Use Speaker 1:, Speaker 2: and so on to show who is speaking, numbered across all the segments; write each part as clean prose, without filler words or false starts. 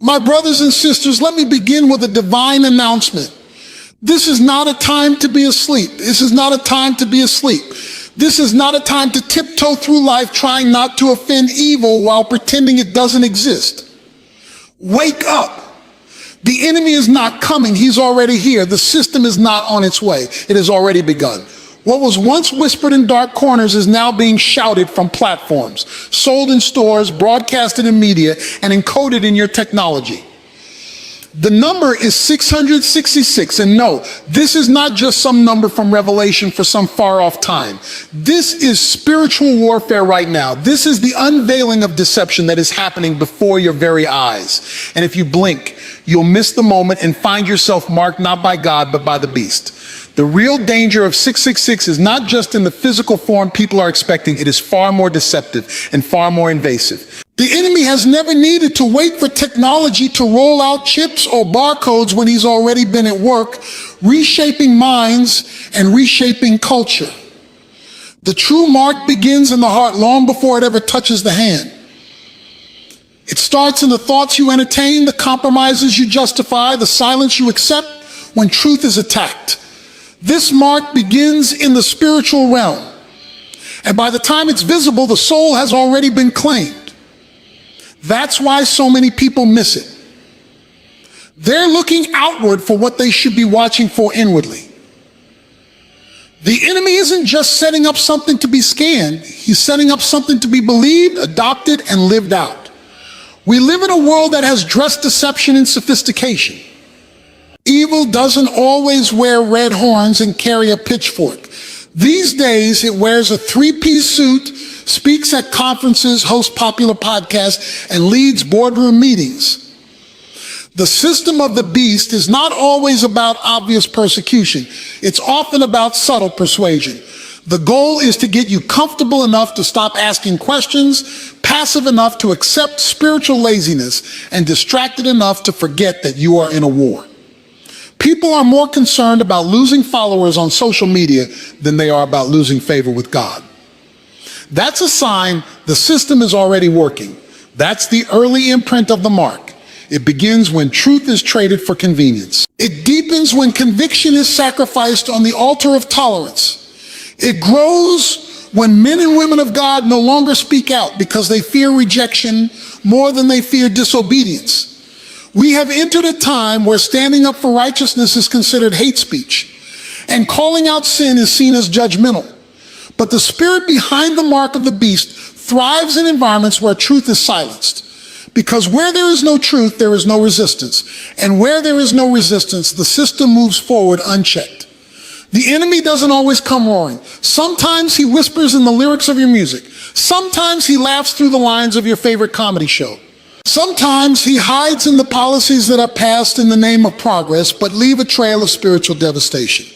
Speaker 1: My brothers and sisters, let me begin with a divine announcement. This is not a time to be asleep. This is not a time to be asleep. This is not a time to tiptoe through life trying not to offend evil while pretending it doesn't exist. Wake up. The enemy is not coming. He's already here. The system is not on its way. It has already begun. What was once whispered in dark corners is now being shouted from platforms, sold in stores, broadcasted in media, and encoded in your technology. The number is 666, and no, this is not just some number from Revelation for some far-off time. This is spiritual warfare right now. This is the unveiling of deception that is happening before your very eyes. And if you blink, you'll miss the moment and find yourself marked not by God, but by the beast. The real danger of 666 is not just in the physical form people are expecting. It is far more deceptive and far more invasive. The enemy has never needed to wait for technology to roll out chips or barcodes when he's already been at work, reshaping minds and reshaping culture. The true mark begins in the heart long before it ever touches the hand. It starts in the thoughts you entertain, the compromises you justify, the silence you accept when truth is attacked. This mark begins in the spiritual realm, and by the time it's visible, the soul has already been claimed. That's why so many people miss it. They're looking outward for what they should be watching for inwardly. The enemy isn't just setting up something to be scanned, he's setting up something to be believed, adopted, and lived out. We live in a world that has dressed deception and sophistication. Evil doesn't always wear red horns and carry a pitchfork. These days, it wears a three-piece suit, speaks at conferences, hosts popular podcasts, and leads boardroom meetings. The system of the beast is not always about obvious persecution. It's often about subtle persuasion. The goal is to get you comfortable enough to stop asking questions, passive enough to accept spiritual laziness, and distracted enough to forget that you are in a war. People are more concerned about losing followers on social media than they are about losing favor with God. That's a sign the system is already working. That's the early imprint of the mark. It begins when truth is traded for convenience. It deepens when conviction is sacrificed on the altar of tolerance. It grows when men and women of God no longer speak out because they fear rejection more than they fear disobedience. We have entered a time where standing up for righteousness is considered hate speech, and calling out sin is seen as judgmental. But the spirit behind the mark of the beast thrives in environments where truth is silenced. Because where there is no truth, there is no resistance. And where there is no resistance, the system moves forward unchecked. The enemy doesn't always come roaring. Sometimes he whispers in the lyrics of your music. Sometimes he laughs through the lines of your favorite comedy show. Sometimes he hides in the policies that are passed in the name of progress, but leave a trail of spiritual devastation.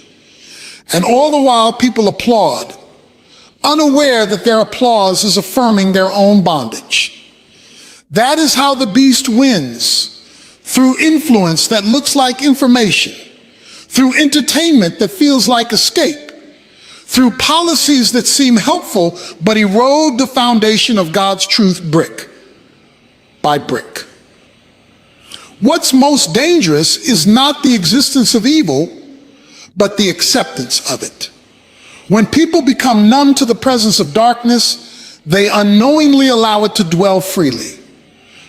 Speaker 1: And all the while, people applaud, unaware that their applause is affirming their own bondage. That is how the beast wins, through influence that looks like information, through entertainment that feels like escape, through policies that seem helpful but erode the foundation of God's truth brick by brick. What's most dangerous is not the existence of evil, but the acceptance of it. When people become numb to the presence of darkness, they unknowingly allow it to dwell freely.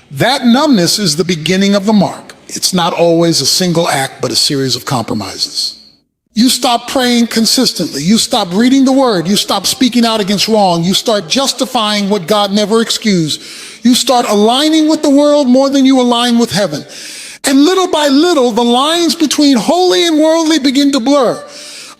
Speaker 1: That numbness is the beginning of the mark. It's not always a single act, but a series of compromises. You stop praying consistently. You stop reading the word. You stop speaking out against wrong. You start justifying what God never excused. You start aligning with the world more than you align with heaven. And little by little, the lines between holy and worldly begin to blur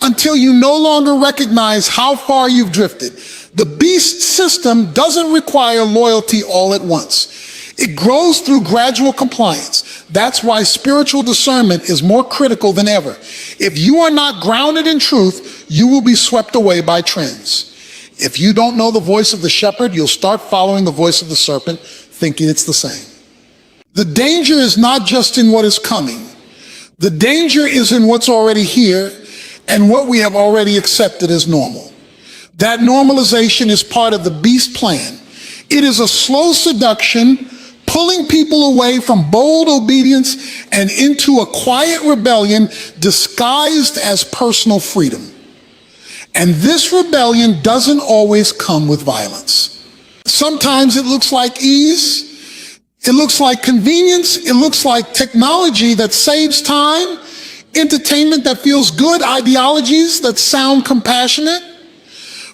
Speaker 1: until you no longer recognize how far you've drifted. The beast system doesn't require loyalty all at once. It grows through gradual compliance. That's why spiritual discernment is more critical than ever. If you are not grounded in truth, you will be swept away by trends. If you don't know the voice of the shepherd, you'll start following the voice of the serpent, thinking it's the same. The danger is not just in what is coming. The danger is in what's already here and what we have already accepted as normal. That normalization is part of the beast plan. It is a slow seduction, pulling people away from bold obedience and into a quiet rebellion disguised as personal freedom. And this rebellion doesn't always come with violence. Sometimes it looks like ease, it looks like convenience, it looks like technology that saves time, entertainment that feels good, ideologies that sound compassionate.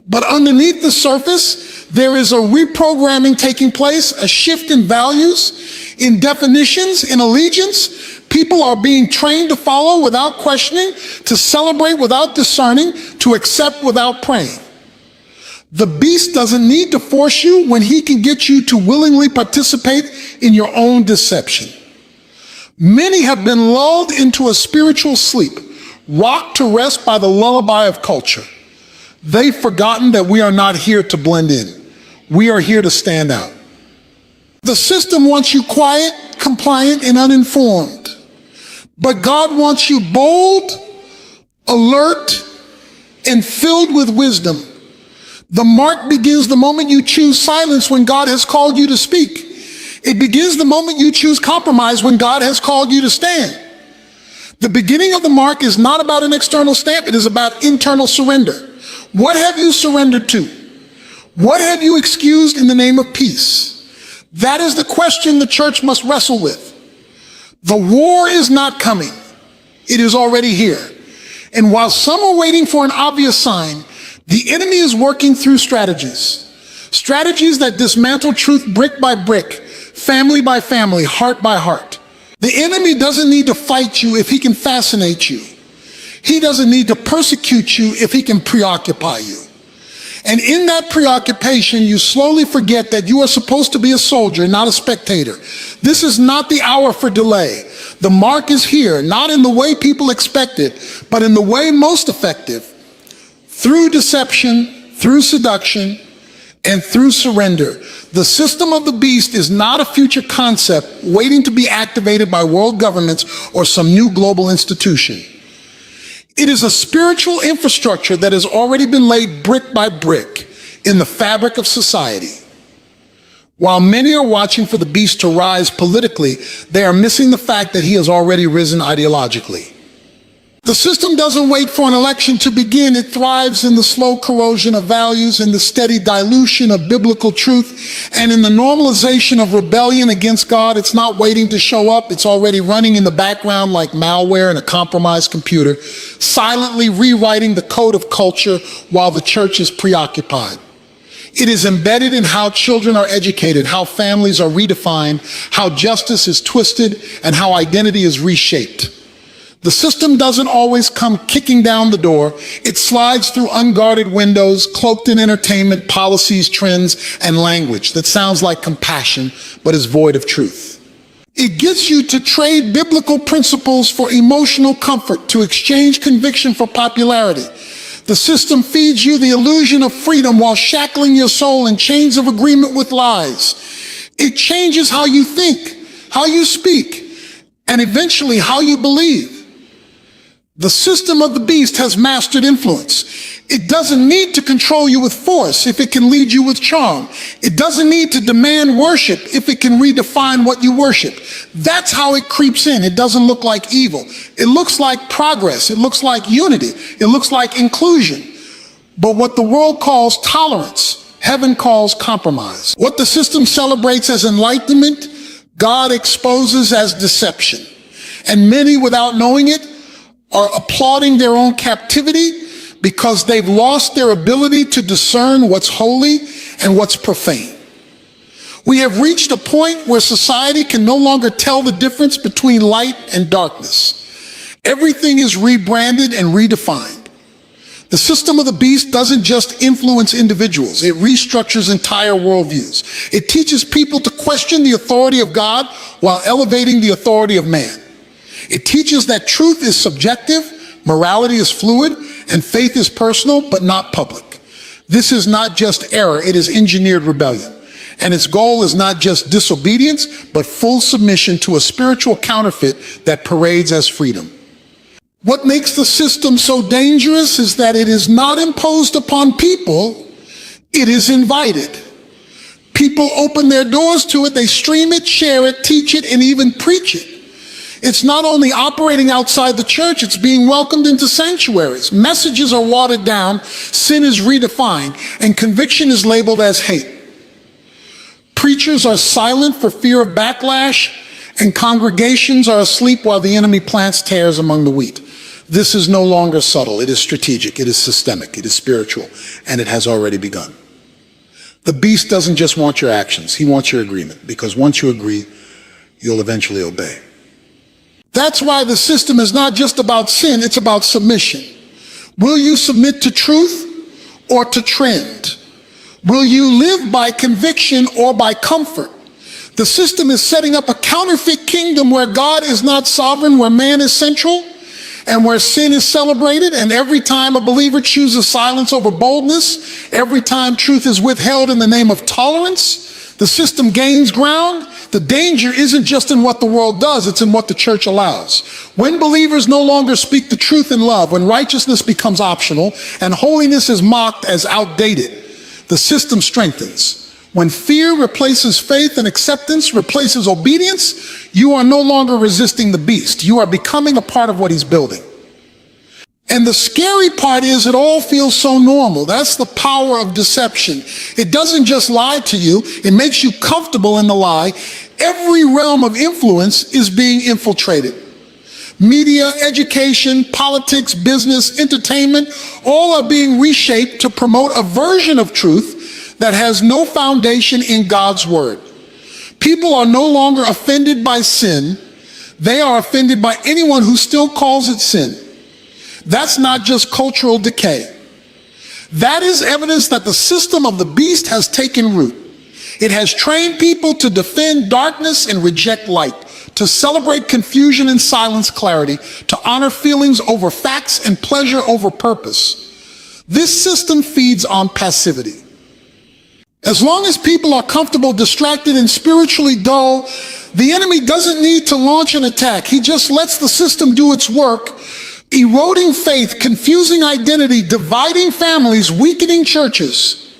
Speaker 1: But underneath the surface, there is a reprogramming taking place, a shift in values, in definitions, in allegiance. People are being trained to follow without questioning, to celebrate without discerning, to accept without praying. The beast doesn't need to force you when he can get you to willingly participate in your own deception. Many have been lulled into a spiritual sleep, rocked to rest by the lullaby of culture. They've forgotten that we are not here to blend in. We are here to stand out. The system wants you quiet, compliant, and uninformed. But God wants you bold, alert, and filled with wisdom. The mark begins the moment you choose silence when God has called you to speak. It begins the moment you choose compromise when God has called you to stand. The beginning of the mark is not about an external stamp, it is about internal surrender. What have you surrendered to? What have you excused in the name of peace? That is the question the church must wrestle with. The war is not coming. It is already here. And while some are waiting for an obvious sign, the enemy is working through strategies. Strategies that dismantle truth brick by brick, family by family, heart by heart. The enemy doesn't need to fight you if he can fascinate you. He doesn't need to persecute you if he can preoccupy you. And in that preoccupation, you slowly forget that you are supposed to be a soldier, not a spectator. This is not the hour for delay. The mark is here, not in the way people expect it, but in the way most effective, through deception, through seduction, and through surrender. The system of the beast is not a future concept waiting to be activated by world governments or some new global institution. It is a spiritual infrastructure that has already been laid brick by brick in the fabric of society. While many are watching for the beast to rise politically, they are missing the fact that he has already risen ideologically. The system doesn't wait for an election to begin. It thrives in the slow corrosion of values, in the steady dilution of biblical truth, and in the normalization of rebellion against God. It's not waiting to show up. It's already running in the background like malware in a compromised computer, silently rewriting the code of culture while the church is preoccupied. It is embedded in how children are educated, how families are redefined, how justice is twisted, and how identity is reshaped. The system doesn't always come kicking down the door. It slides through unguarded windows, cloaked in entertainment, policies, trends, and language that sounds like compassion, but is void of truth. It gets you to trade biblical principles for emotional comfort, to exchange conviction for popularity. The system feeds you the illusion of freedom while shackling your soul in chains of agreement with lies. It changes how you think, how you speak, and eventually how you believe. The system of the beast has mastered influence. It doesn't need to control you with force if it can lead you with charm. It doesn't need to demand worship if it can redefine what you worship. That's how it creeps in. It doesn't look like evil. It looks like progress. It looks like unity. It looks like inclusion. But what the world calls tolerance, heaven calls compromise. What the system celebrates as enlightenment, God exposes as deception. And many, without knowing it, are applauding their own captivity because they've lost their ability to discern what's holy and what's profane. We have reached a point where society can no longer tell the difference between light and darkness. Everything is rebranded and redefined. The system of the beast doesn't just influence individuals, it restructures entire worldviews. It teaches people to question the authority of God while elevating the authority of man. It teaches that truth is subjective, morality is fluid, and faith is personal but not public. This is not just error, it is engineered rebellion. And its goal is not just disobedience, but full submission to a spiritual counterfeit that parades as freedom. What makes the system so dangerous is that it is not imposed upon people, it is invited. People open their doors to it, they stream it, share it, teach it, and even preach it. It's not only operating outside the church, it's being welcomed into sanctuaries. Messages are watered down, sin is redefined, and conviction is labeled as hate. Preachers are silent for fear of backlash, and congregations are asleep while the enemy plants tares among the wheat. This is no longer subtle. It is strategic. It is systemic. It is spiritual. And it has already begun. The beast doesn't just want your actions. He wants your agreement, because once you agree, you'll eventually obey. That's why the system is not just about sin. It's about submission. Will you submit to truth or to trend? Will you live by conviction or by comfort? The system is setting up a counterfeit kingdom where God is not sovereign, where man is central, and where sin is celebrated. And every time a believer chooses silence over boldness, every time truth is withheld in the name of tolerance, the system gains ground. The danger isn't just in what the world does, it's in what the church allows. When believers no longer speak the truth in love, when righteousness becomes optional and holiness is mocked as outdated, the system strengthens. When fear replaces faith and acceptance replaces obedience, you are no longer resisting the beast. You are becoming a part of what he's building. And the scary part is it all feels so normal. That's the power of deception. It doesn't just lie to you. It makes you comfortable in the lie. Every realm of influence is being infiltrated. Media, education, politics, business, entertainment, all are being reshaped to promote a version of truth that has no foundation in God's word. People are no longer offended by sin. They are offended by anyone who still calls it sin. That's not just cultural decay. That is evidence that the system of the beast has taken root. It has trained people to defend darkness and reject light, to celebrate confusion and silence clarity, to honor feelings over facts and pleasure over purpose. This system feeds on passivity. As long as people are comfortable, distracted, and spiritually dull, the enemy doesn't need to launch an attack. He just lets the system do its work, eroding faith, confusing identity, dividing families, weakening churches.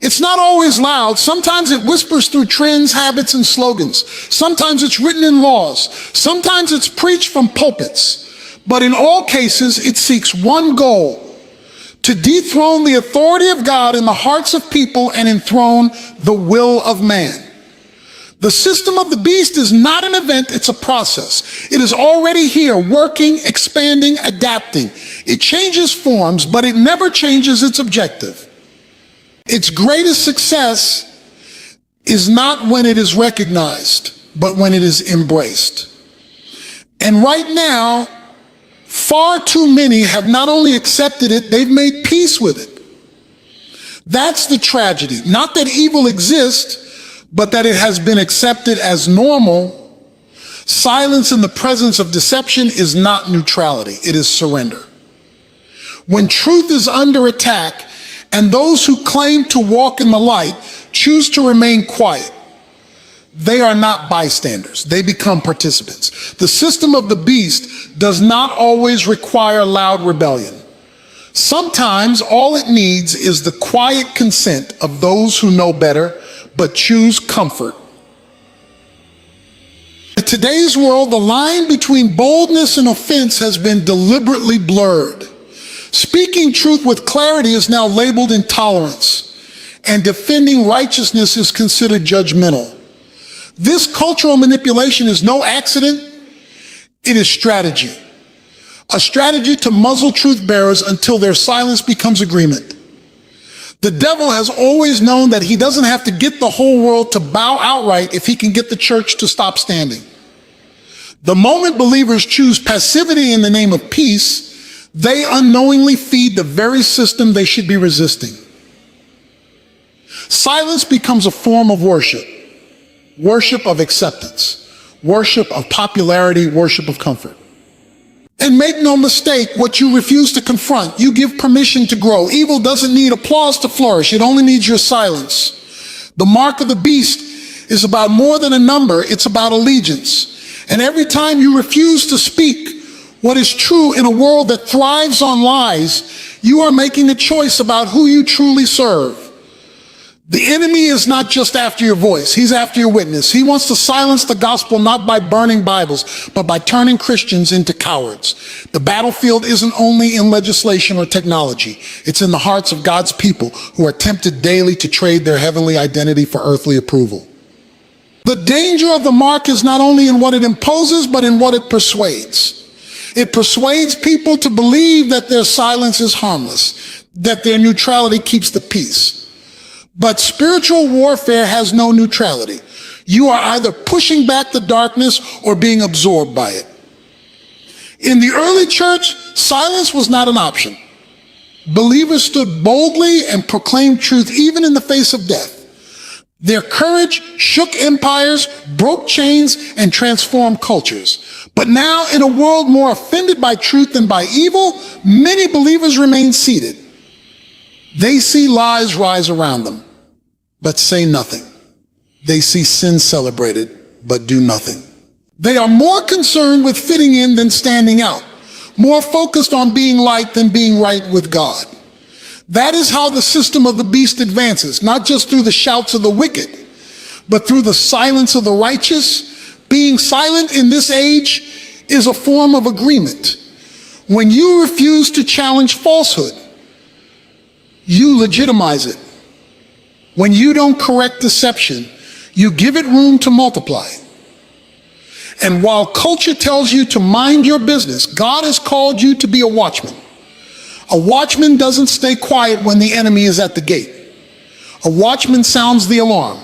Speaker 1: It's not always loud. Sometimes it whispers through trends, habits, and slogans. Sometimes it's written in laws. Sometimes it's preached from pulpits. But in all cases, it seeks one goal: to dethrone the authority of God in the hearts of people and enthrone the will of man. The system of the beast is not an event, it's a process. It is already here, working, expanding, adapting. It changes forms, but it never changes its objective. Its greatest success is not when it is recognized, but when it is embraced. And right now, far too many have not only accepted it, they've made peace with it. That's the tragedy. Not that evil exists, but that it has been accepted as normal. Silence in the presence of deception is not neutrality, it is surrender. When truth is under attack and those who claim to walk in the light choose to remain quiet, they are not bystanders, they become participants. The system of the beast does not always require loud rebellion. Sometimes all it needs is the quiet consent of those who know better but choose comfort. In today's world, the line between boldness and offense has been deliberately blurred. Speaking truth with clarity is now labeled intolerance, and defending righteousness is considered judgmental. This cultural manipulation is no accident, it is strategy. A strategy to muzzle truth bearers until their silence becomes agreement. The devil has always known that he doesn't have to get the whole world to bow outright if he can get the church to stop standing. The moment believers choose passivity in the name of peace, they unknowingly feed the very system they should be resisting. Silence becomes a form of worship. Worship of acceptance, worship of popularity, worship of comfort. And make no mistake, what you refuse to confront, you give permission to grow. Evil doesn't need applause to flourish, it only needs your silence. The mark of the beast is about more than a number, it's about allegiance. And every time you refuse to speak what is true in a world that thrives on lies, you are making a choice about who you truly serve. The enemy is not just after your voice. He's after your witness. He wants to silence the gospel not by burning Bibles, but by turning Christians into cowards. The battlefield isn't only in legislation or technology. It's in the hearts of God's people who are tempted daily to trade their heavenly identity for earthly approval. The danger of the mark is not only in what it imposes, but in what it persuades. It persuades people to believe that their silence is harmless, that their neutrality keeps the peace. But spiritual warfare has no neutrality. You are either pushing back the darkness or being absorbed by it. In the early church, silence was not an option. Believers stood boldly and proclaimed truth even in the face of death. Their courage shook empires, broke chains, and transformed cultures. But now, in a world more offended by truth than by evil, many believers remain seated. They see lies rise around them, but say nothing. They see sin celebrated, but do nothing. They are more concerned with fitting in than standing out, more focused on being light than being right with God. That is how the system of the beast advances, not just through the shouts of the wicked, but through the silence of the righteous. Being silent in this age is a form of agreement. When you refuse to challenge falsehood, you legitimize it. When you don't correct deception, you give it room to multiply. And while culture tells you to mind your business, God has called you to be a watchman. A watchman doesn't stay quiet when the enemy is at the gate. A watchman sounds the alarm.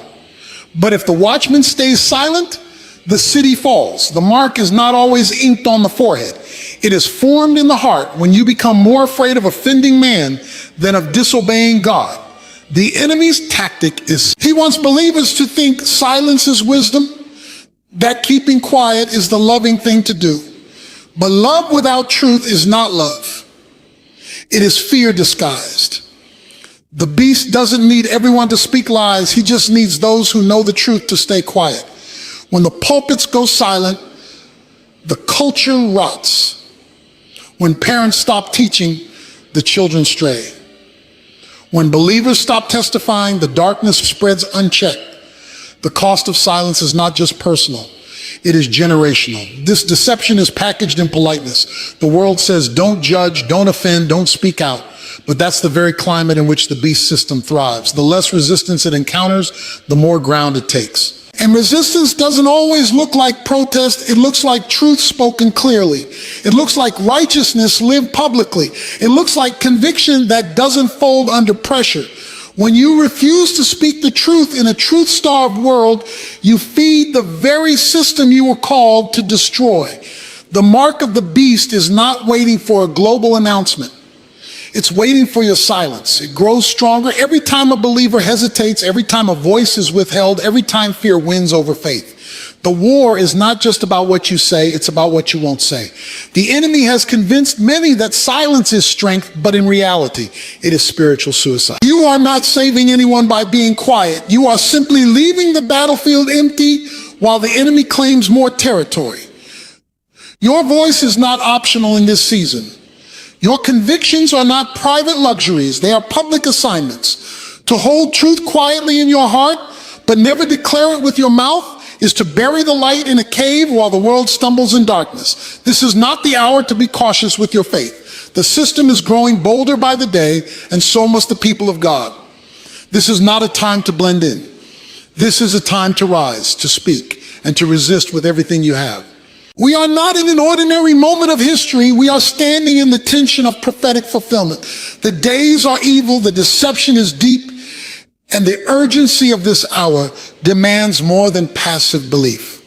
Speaker 1: But if the watchman stays silent, the city falls. The mark is not always inked on the forehead. It is formed in the heart when you become more afraid of offending man than of disobeying God. The enemy's tactic is he wants believers to think silence is wisdom, that keeping quiet is the loving thing to do. But love without truth is not love. It is fear disguised. The beast doesn't need everyone to speak lies. He just needs those who know the truth to stay quiet. When the pulpits go silent, the culture rots. When parents stop teaching, the children stray. When believers stop testifying, the darkness spreads unchecked. The cost of silence is not just personal, it is generational. This deception is packaged in politeness. The world says, don't judge, don't offend, don't speak out. But that's the very climate in which the beast system thrives. The less resistance it encounters, the more ground it takes. And resistance doesn't always look like protest. It looks like truth spoken clearly. It looks like righteousness lived publicly. It looks like conviction that doesn't fold under pressure. When you refuse to speak the truth in a truth-starved world, you feed the very system you were called to destroy. The mark of the beast is not waiting for a global announcement. It's waiting for your silence. It grows stronger every time a believer hesitates, every time a voice is withheld, every time fear wins over faith. The war is not just about what you say, it's about what you won't say. The enemy has convinced many that silence is strength, but in reality, it is spiritual suicide. You are not saving anyone by being quiet. You are simply leaving the battlefield empty while the enemy claims more territory. Your voice is not optional in this season. Your convictions are not private luxuries, they are public assignments. To hold truth quietly in your heart, but never declare it with your mouth, is to bury the light in a cave while the world stumbles in darkness. This is not the hour to be cautious with your faith. The system is growing bolder by the day, and so must the people of God. This is not a time to blend in. This is a time to rise, to speak, and to resist with everything you have. We are not in an ordinary moment of history. We are standing in the tension of prophetic fulfillment. The days are evil, the deception is deep, and the urgency of this hour demands more than passive belief.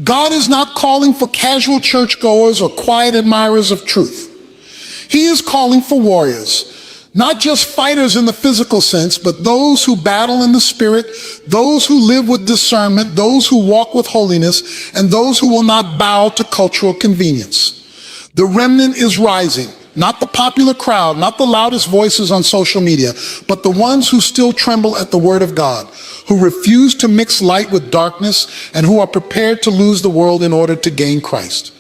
Speaker 1: God is not calling for casual churchgoers or quiet admirers of truth. He is calling for warriors. Not just fighters in the physical sense, but those who battle in the spirit, those who live with discernment, those who walk with holiness, and those who will not bow to cultural convenience. The remnant is rising, not the popular crowd, not the loudest voices on social media, but the ones who still tremble at the word of God, who refuse to mix light with darkness, and who are prepared to lose the world in order to gain Christ.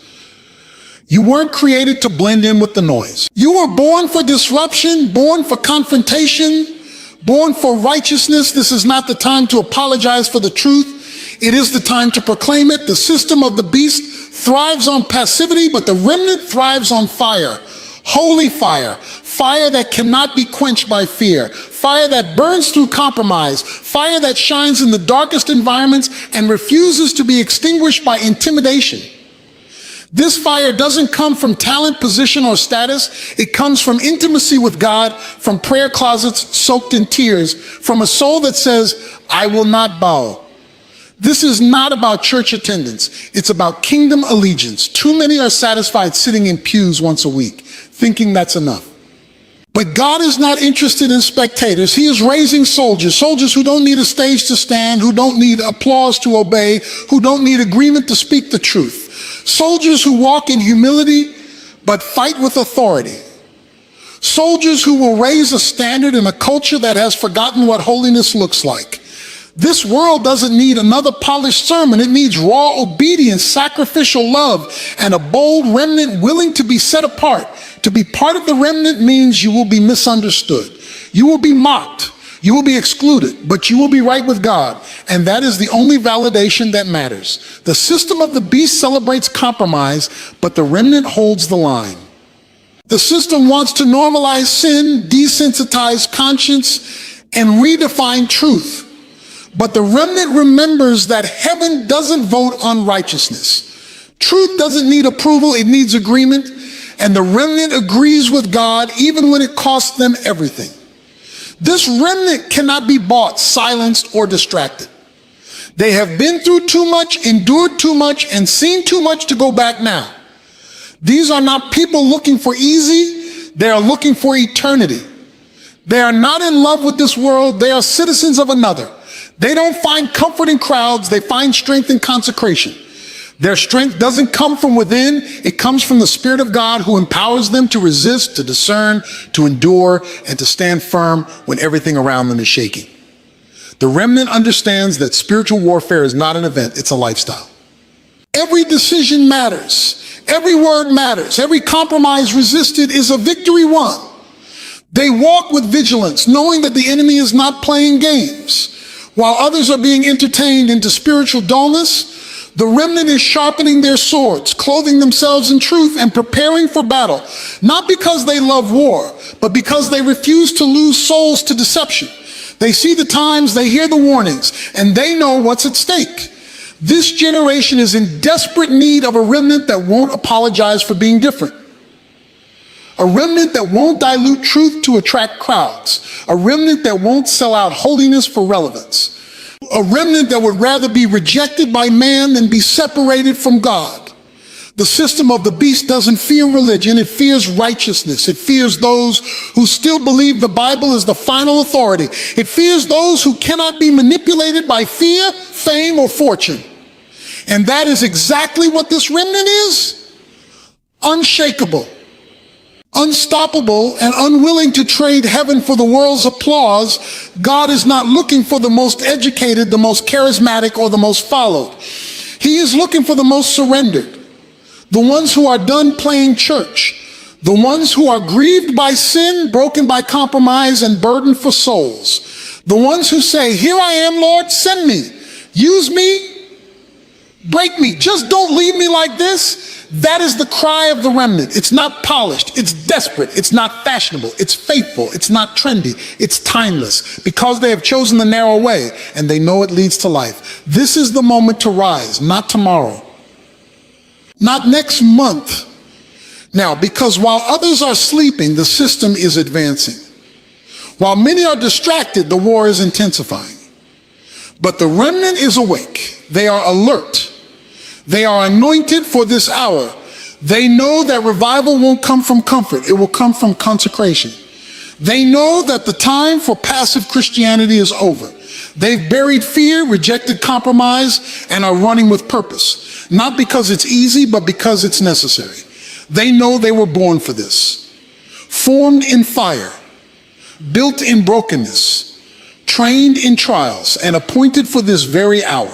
Speaker 1: You weren't created to blend in with the noise. You were born for disruption, born for confrontation, Born for righteousness, this is not the time to apologize for the truth. It is the time to proclaim it. The system of the beast thrives on passivity, but the remnant thrives on fire. Holy fire. Fire that cannot be quenched by fear. Fire that burns through compromise. Fire that shines in the darkest environments and refuses to be extinguished by intimidation. This fire doesn't come from talent, position, or status. It comes from intimacy with God, from prayer closets soaked in tears, from a soul that says, I will not bow. This is not about church attendance. It's about kingdom allegiance. Too many are satisfied sitting in pews once a week, thinking that's enough. But God is not interested in spectators. He is raising soldiers who don't need a stage to stand, who don't need applause to obey, who don't need agreement to speak the truth. Soldiers who walk in humility but fight with authority. Soldiers who will raise a standard in a culture that has forgotten what holiness looks like. This world doesn't need another polished sermon. It needs raw obedience, sacrificial love, and a bold remnant willing to be set apart. To be part of the remnant means you will be misunderstood. You will be mocked. You will be excluded, but you will be right with God. And that is the only validation that matters. The system of the beast celebrates compromise, but the remnant holds the line. The system wants to normalize sin, desensitize conscience, and redefine truth. But the remnant remembers that heaven doesn't vote on righteousness. Truth doesn't need approval, it needs agreement. And the remnant agrees with God even when it costs them everything. This remnant cannot be bought, silenced, or distracted. They have been through too much, endured too much, and seen too much to go back now. These are not people looking for easy, they are looking for eternity. They are not in love with this world, they are citizens of another. They don't find comfort in crowds, they find strength in consecration. Their strength doesn't come from within, it comes from the Spirit of God who empowers them to resist, to discern, to endure, and to stand firm when everything around them is shaking. The remnant understands that spiritual warfare is not an event, it's a lifestyle. Every decision matters, every word matters, every compromise resisted is a victory won. They walk with vigilance, knowing that the enemy is not playing games. While others are being entertained into spiritual dullness, the remnant is sharpening their swords, clothing themselves in truth, and preparing for battle, not because they love war, but because they refuse to lose souls to deception. They see the times, they hear the warnings, and they know what's at stake. This generation is in desperate need of a remnant that won't apologize for being different. A remnant that won't dilute truth to attract crowds. A remnant that won't sell out holiness for relevance. A remnant that would rather be rejected by man than be separated from God. The system of the beast doesn't fear religion, it fears righteousness. It fears those who still believe the Bible is the final authority. It fears those who cannot be manipulated by fear, fame, or fortune. And that is exactly what this remnant is. Unshakable, unstoppable, and unwilling to trade heaven for the world's applause. God is not looking for the most educated, the most charismatic, or the most followed. He is looking for the most surrendered, the ones who are done playing church, the ones who are grieved by sin, broken by compromise, and burdened for souls, the ones who say, here I am, Lord, send me, use me, break me, just don't leave me like this. That is the cry of the remnant. It's not polished, it's desperate, it's not fashionable, it's faithful, it's not trendy, it's timeless, because they have chosen the narrow way and they know it leads to life. This is the moment to rise, not tomorrow, not next month. Now, because while others are sleeping, the system is advancing. While many are distracted, the war is intensifying. But the remnant is awake, they are alert. They are anointed for this hour. They know that revival won't come from comfort. It will come from consecration. They know that the time for passive Christianity is over. They've buried fear, rejected compromise, and are running with purpose. Not because it's easy, but because it's necessary. They know they were born for this. Formed in fire, built in brokenness, trained in trials, and appointed for this very hour.